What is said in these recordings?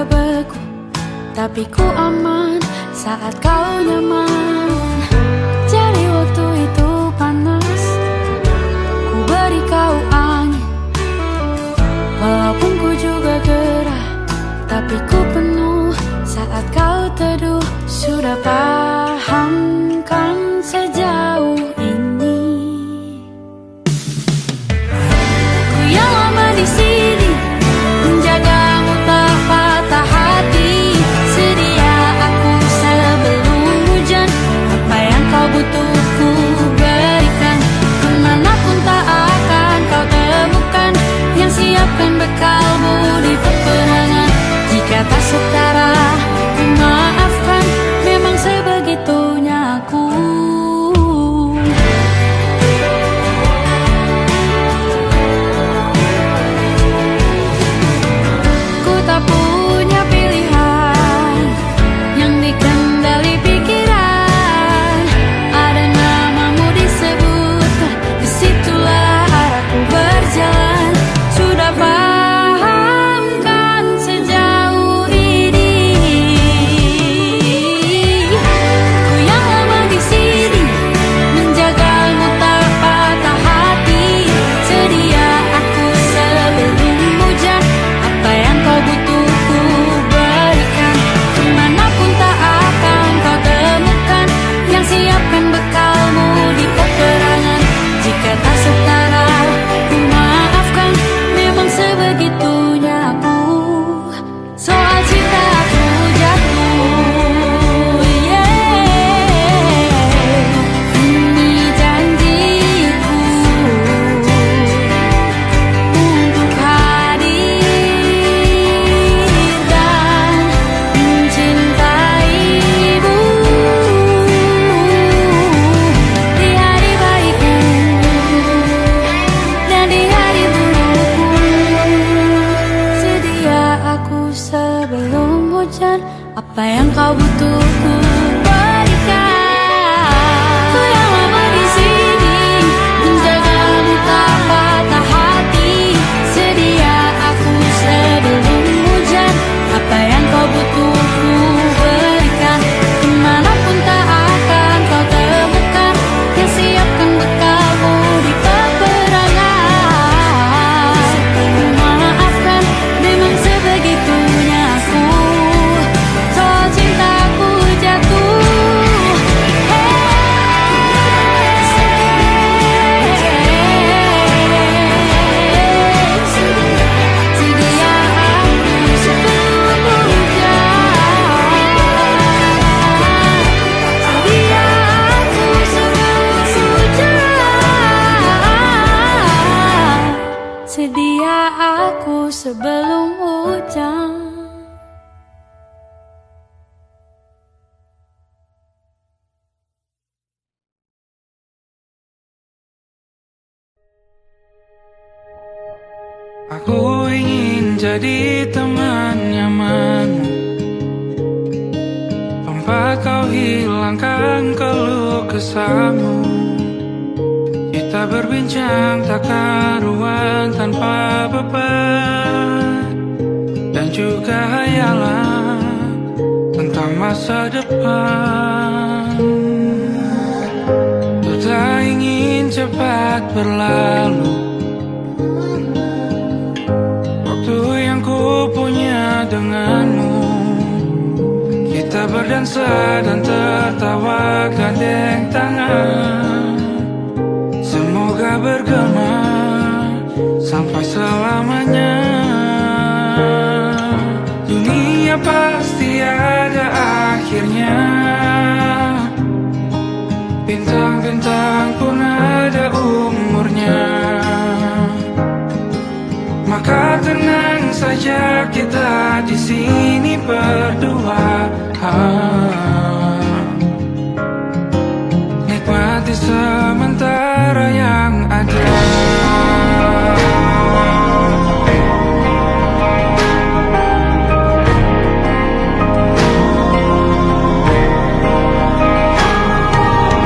beku, tapi ku aman saat kau nyaman. Jadi waktu itu panas, ku beri kau angin. Walaupun ku juga gerah, tapi ku penuh saat kau teduh. Sudah paham kan sejauh ini? Ku yang lama di sini, menjagamu tak patah hati. Sedia aku sebelum hujan, apa yang kau butuh ku berikan. Kemanapun tak akan kau temukan, yang siapkan bekalmu di peperangan. Jika tak setara, ku maafkan, memang sebegitunya aku. Ku tak punya pilihan yang dikendali pikiran. Ada namamu disebut, disitulah arahku berjalan. Sudah paham kan sejauh ini? Ku yang lama di sini, menjagamu tak patah hati. Sedia aku sebelum hujan, apa yang kau butuh ku berikan. Kemanapun tak akan kau temukan, yang siapkan bekalmu di peperangan. Jika tak setara, ku maafkan, memang sebegitunya aku. Soal cinta aku jatuh, ini janjiku untuk hadir dan mencintaimu di hari baikku dan di hari burukku. Sedia aku sebelum hujan, apa yang kau butuh ku berikan. Ku yang lama di sini, menjagamu tak patah hati. Sedia aku sebelum hujan, apa yang kau butuh ku berikan. Kemanapun tak akan kau temukan, yang siapkan bekalmu di peperangan. Ku maafkan, memang sebegitunya aku. Soal cintaku jatuh, sedia aku sebelum hujan. Sedia aku sebelum hujan. Sedia aku sebelum hujan. Aku ingin jadi teman nyamanmu, tempat kau hilangkan keluh kesahmu. Kita berbincang tak karuan tanpa beban, dan juga hayalan tentang masa depan. Ku tak ingin cepat berlalu, waktu yang ku punya denganmu. Kita berdansa dan tertawa gandeng tangan. Semoga bergema sampai selamanya. Dunia pasti ada akhirnya, bintang-bintang pun ada umurnya. Maka tenang saja kita di sini berdua. Nikmati sementara yang ada.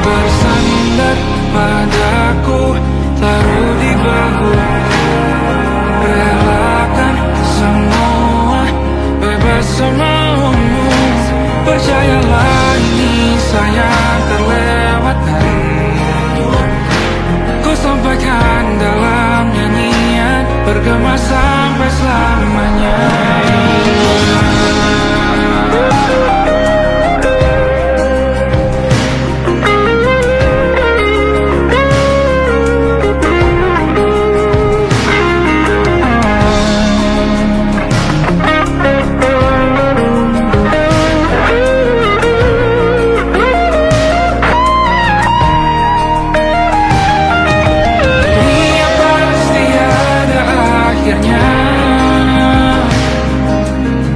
Bersandar padaku, taruh di bahu. Relakan semua, bebas Percayalah ini sayang terlewatkan. Ku sampaikan dalam nyanyian, bergema sampai selamanya. Ia pasti ada akhirnya.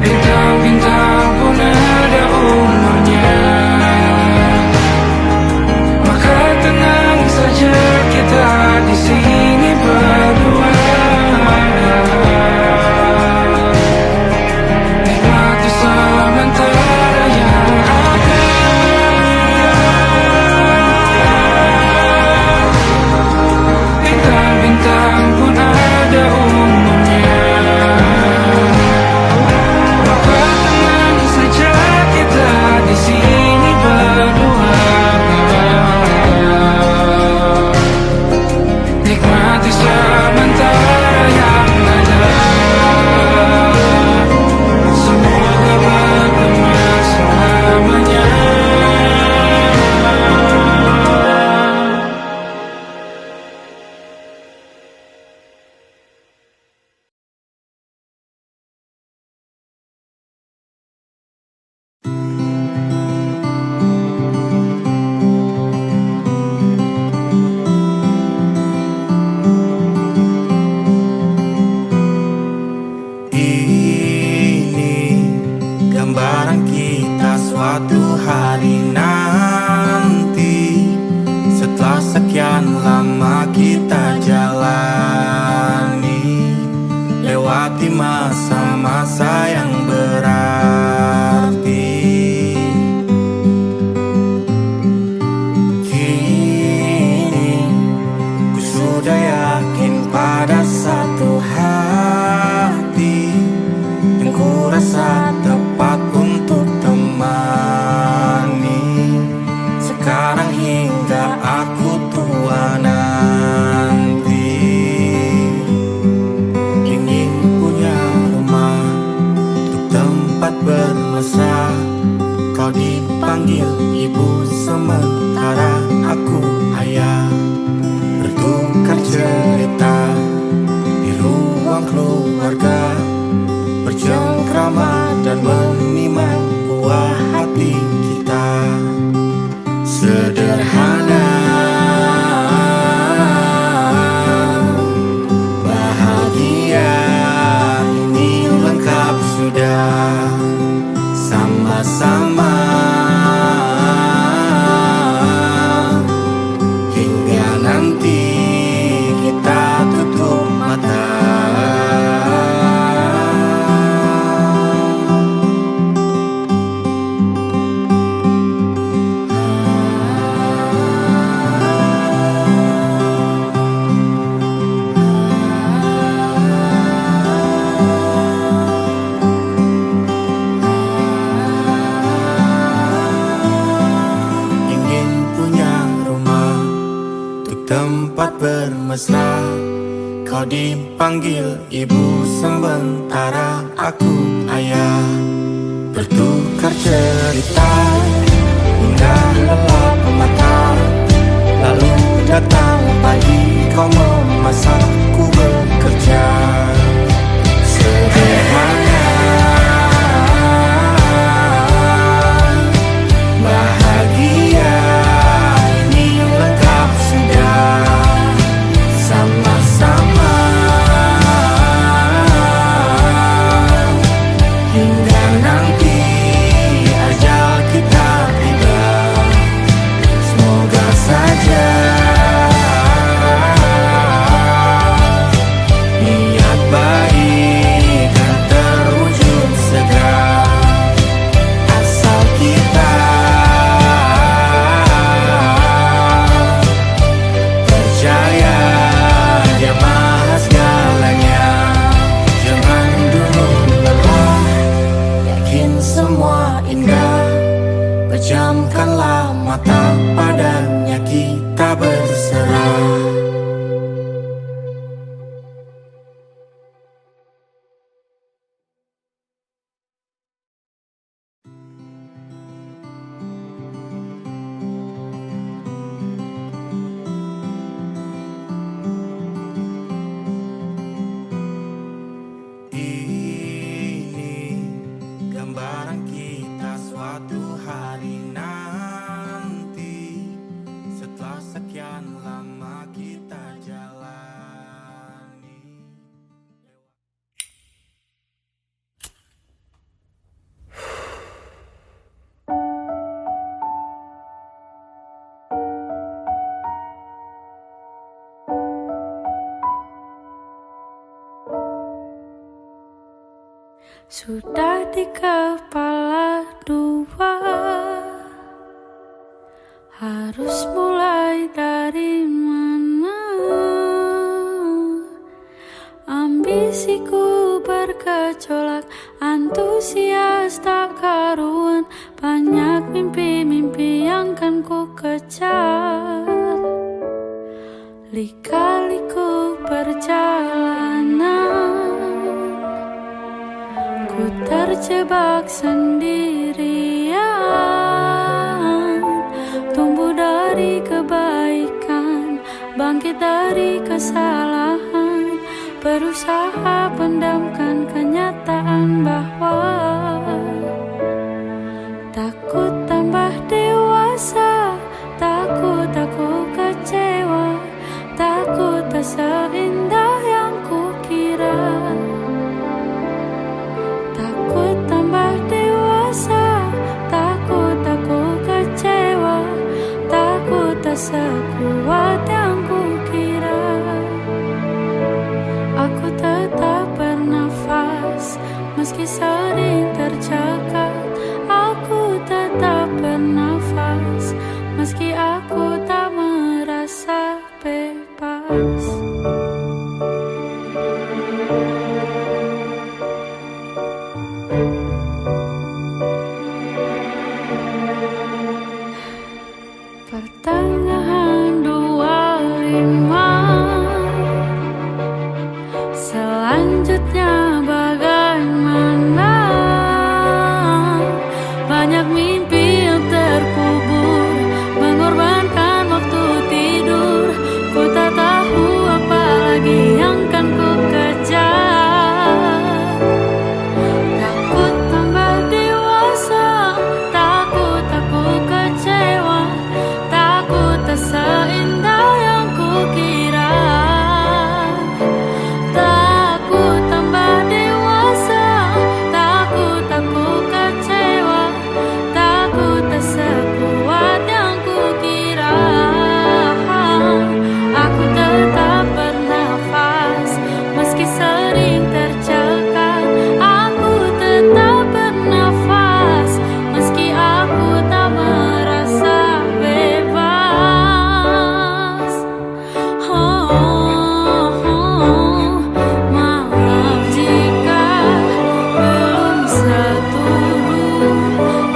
Bintang-bintang pun ada umurnya. Maka tenang saja kita di sini berdua. Nikmati sementara yang ada. Bintang-bintang pun ada umurnya. Maka tenang saja kita di sini berdua. Nikmati sementara yang ada. Semoga bergema selamanya. Ini gambaran kita suatu hari nanti. Setelah sekian lama kita jalani, lewati masa-masa yang berarti. Kini ku sudah yakin pada satu hati yang ku rasa tepat untuk temani. Sekarang hingga aku tua nanti, ingin punya rumah untuk tempat bermesra. Kau dipanggil ibu sementara aku ayah. Bertukar cerita di ruang keluarga, bercengkrama dan menimang buah hati kita. Sederhana, bahagia, ini lengkap sudah. Sama-sama hingga nanti kita tutup mata. Ingin punya rumah untuk tempat bermesra. Kau dipanggil ibu sementara aku ayah. Bertukar cerita hingga lelap mata. Lalu datang pagi, kau memasak, ku bekerja. Sederhana, bahagia, ini lengkap sudah. Sama-sama hingga nanti ajal kita tiba. Semoga saja niat baik kan terwujud segera. Asal kita percaya Dia maha segalanya. Jangan dulu lelah, yakin semua indah. Pejamkanlah mata, padanya kita berserah. Ini gambaran kita suatu hari nanti, setelah sekian lama kita jalani. Sudah di kepala dua, harus mulai dari mana? Ambisiku bergejolak, antusias tak karuan, banyak mimpi-mimpi yang kan ku kejar. Lika-liku perjalanan, ku terjebak sendirian. Tumbuh dari kebaikan, bangkit dari kesalahan, berusaha pendamkan kenyataan bahwa takut tambah dewasa, takut aku kecewa, takut tak seindah yang kukira. Takut tambah dewasa, takut aku kecewa, takut tak sekuat yang kukira. Aku tetap bernafas, meski sering tercekat. Aku tetap bernafas, meski aku tak merasa bebas. Pertengahan 25, selanjutnya bagaimana? Banyak mimpi yang terkubur, mengorbankan waktu tidur. Ku tak tahu apa lagi yang kan ku kejar. Takut tambah dewasa, takut aku kecewa, takut tak seindah yang kukira. Takut tambah dewasa, takut aku kecewa, takut tak sekuat yang kukira. Aku tetap bernafas, meski sering tercekat. Aku tetap bernafas, meski aku tak merasa bebas. Maaf jika belum setulus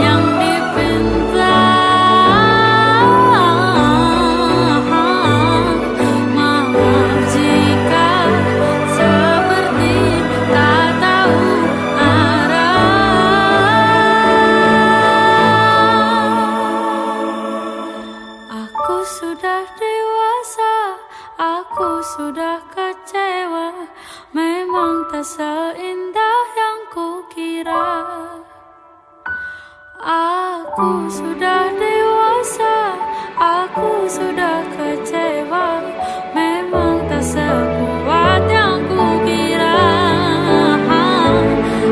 yang dipinta. Maaf jika seperti tak tahu arah. Aku sudah dewasa, aku sudah kecewa, memang tak seindah yang kukira. Aku sudah dewasa, aku sudah kecewa, memang tak sekuat yang kukira.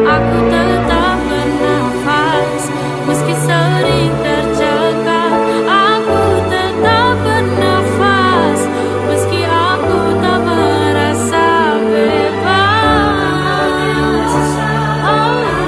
Aku tetap bernafas, meski sering tercekat. Aku tetap bernafas, meski aku tak merasa bebas. Aku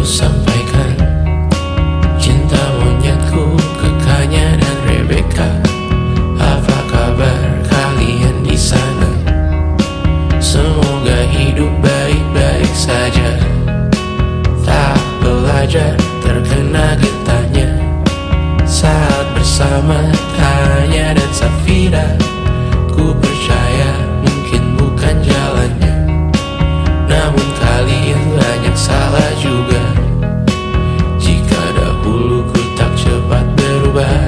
ku sampaikan cinta monyetku ke Kanya dan Rebecca. Apa kabar kalian di sana? Semoga hidup baik-baik saja. Tak belajar terkena getahnya saat bersama Tanya dan Safira. Ku percaya mungkin bukan jalannya, namun kalian banyak salah juga. Jika dahulu ku tak cepat berubah,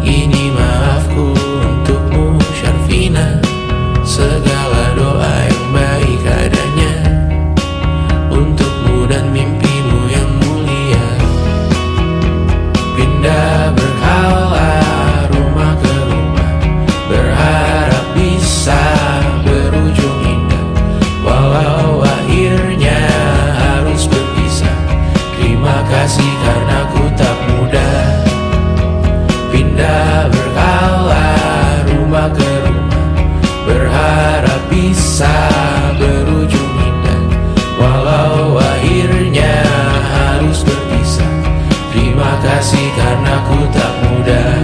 ini maafku untukmu Syarfina. Segala doa yang baik adanya untukmu dan mimpimu yang mulia. Pindah berhala rumah ke rumah, berharap bisa berujung indah. Walau akhirnya harus berpisah, terima kasih karena ku tak mudah. Pindah berhala rumah ke rumah, berharap bisa berujung indah. Walau akhirnya harus berpisah, terima kasih karena ku tak mudah.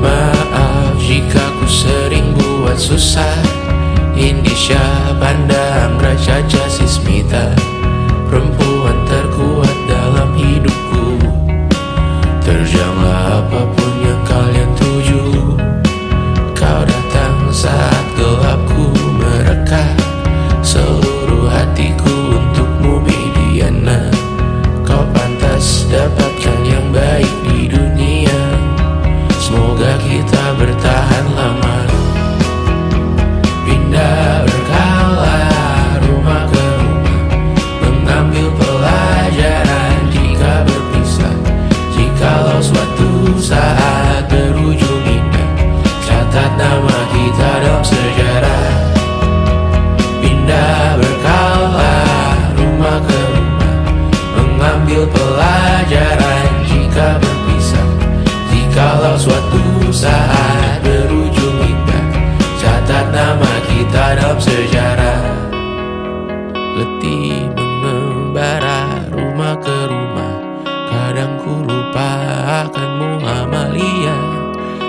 Maaf jika ku sering buat susah. Indisha, Banda, Anggra, Caca, Sismita, perempuan terkuat dalam hidupku. Terjanglah apapun yang kalian tuju. Kau datang saat gelapku mereka. Seluruh hatiku untukmu Mediana. Kau pantas dapatkan yang baik di dunia. Semoga kita bertahan lama. Pindah berkala rumah ke rumah, mengambil pelajaran jika berpisah. Jikalau suatu saat berujung indah, catat nama kita dalam sejarah. Pindah berkala rumah ke rumah, mengambil pelajaran jika berpisah. Jikalau suatu saat berujung indah, catat nama kita dalam sejarah. Letih mengembara rumah ke rumah, kadang ku lupa akanmu Amalia.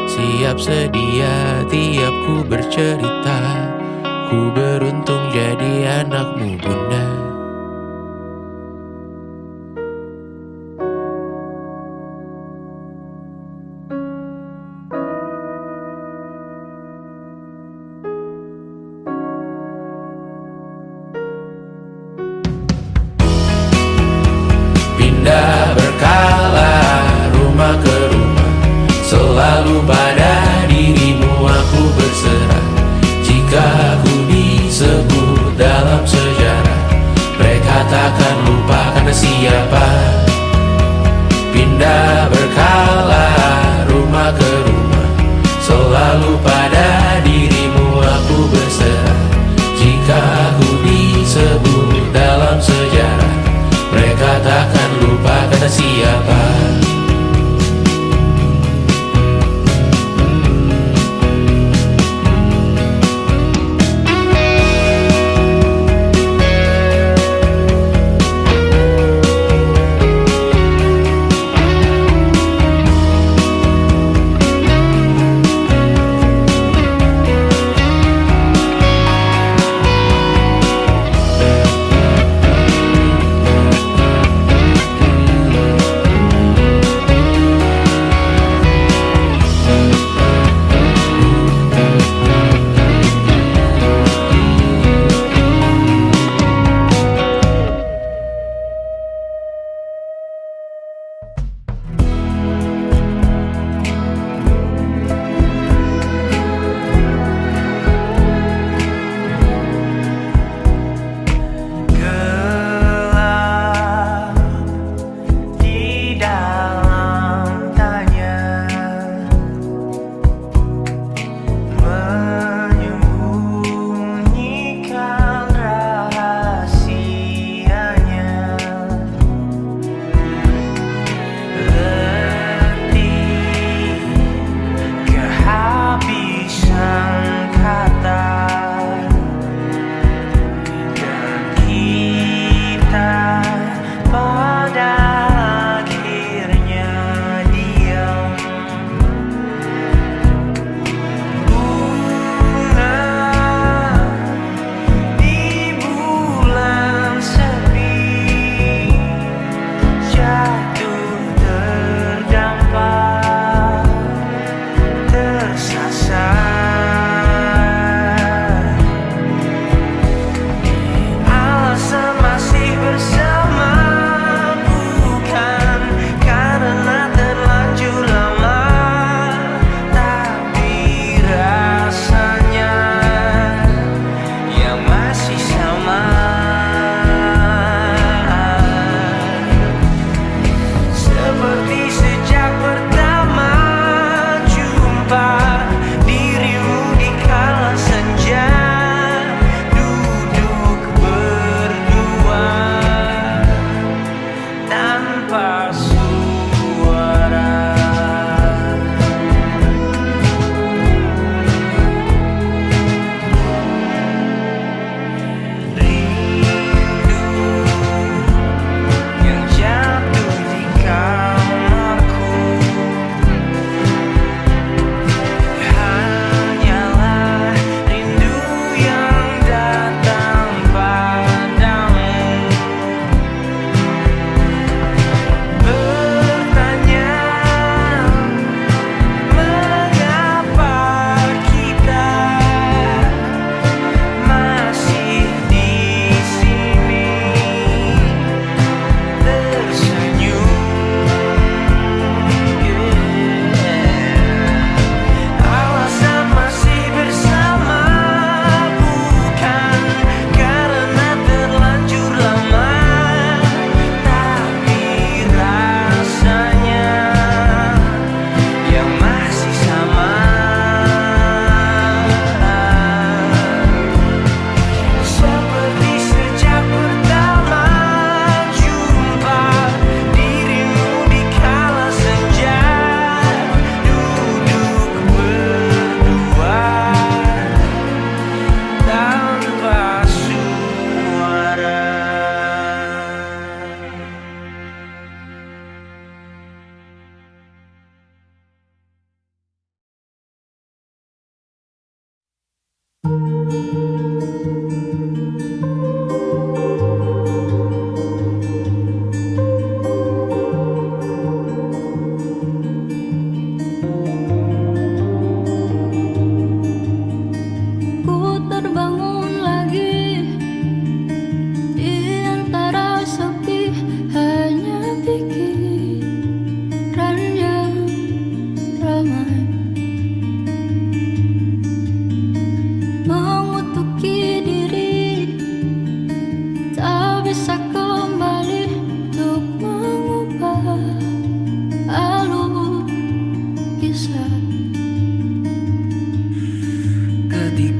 Siap sedia tiap ku bercerita, ku beruntung jadi anakmu Bunda. Pindah berkala rumah ke rumah, selalu pada dirimu aku berserah. Jika aku disebut dalam sejarah, mereka takkan lupa karena siapa. Pindah berkala rumah ke rumah, selalu pada dirimu aku berserah. Jika aku disebut dalam sejarah, mereka takkan lupa kata siapa.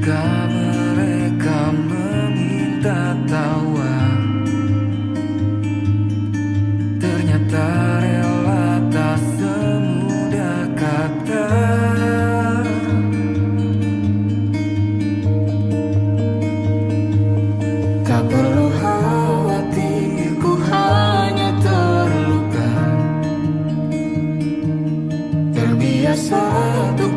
Ketika mereka meminta tawa, ternyata rela tak semudah kata. Tak perlu khawatir, ku hanya terluka, terbiasa untuk